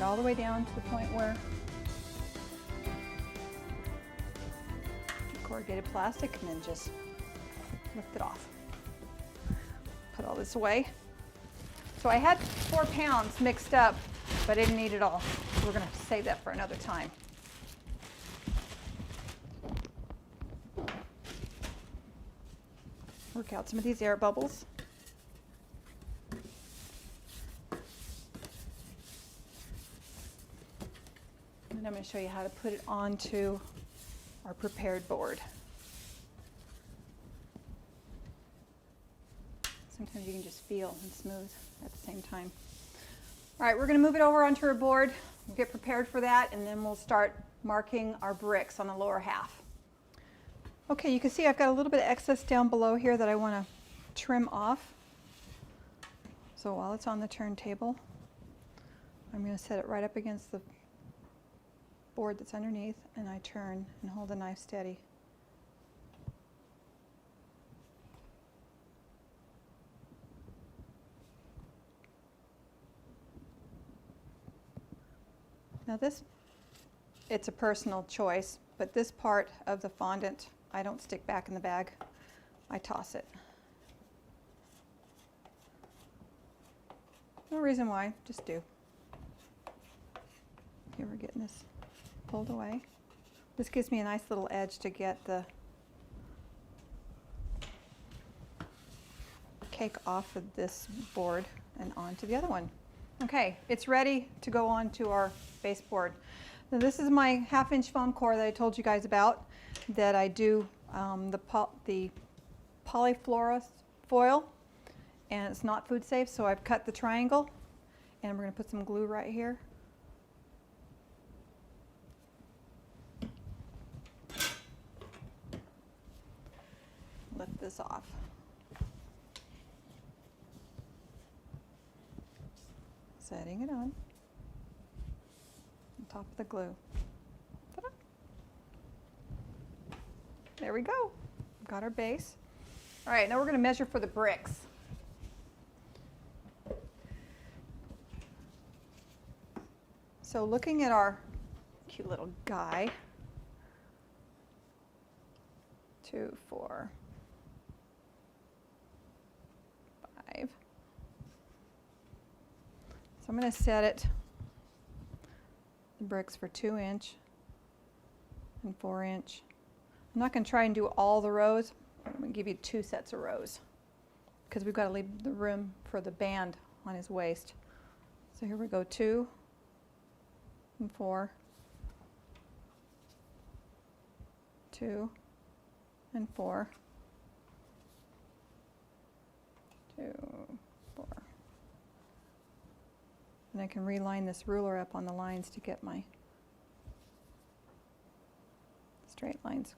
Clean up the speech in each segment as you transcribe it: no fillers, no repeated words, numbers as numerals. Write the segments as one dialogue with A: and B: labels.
A: all the way down to the point where corrugated plastic, and then just lift it off. Put all this away. So I had 4 pounds mixed up, but I didn't need it all. So we're going to save that for another time. Work out some of these air bubbles. And I'm going to show you how to put it onto our prepared board. Sometimes you can just feel and smooth at the same time. All right, we're going to move it over onto our board. We'll get prepared for that, and then we'll start marking our bricks on the lower half. Okay, you can see I've got a little bit of excess down below here that I want to trim off. So while it's on the turntable, I'm going to set it right up against the board that's underneath, and I turn and hold the knife steady. Now this, it's a personal choice, but this part of the fondant, I don't stick back in the bag. I toss it. No reason why, just do. Here we're getting this pulled away. This gives me a nice little edge to get the cake off of this board and onto the other one. Okay, it's ready to go onto our baseboard. Now this is my 1/2-inch foam core that I told you guys about, that I do the polyflora foil, and it's not food safe, so I've cut the triangle, and we're going to put some glue right here. Lift this off. Setting it on top of the glue. Ta-da. There we go. Got our base. All right, now we're going to measure for the bricks. So looking at our cute little guy, 2, 4, 5. So I'm going to set it, the bricks, for 2-inch and 4-inch. I'm not going to try and do all the rows. I'm going to give you 2 sets of rows because we've got to leave the room for the band on his waist. So here we go, 2 and 4, 2 and 4, 2, 4. And I can reline this ruler up on the lines to get my straight lines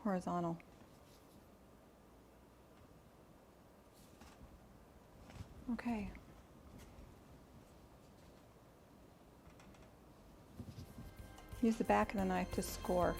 A: horizontal. Okay. Use the back of the knife to score.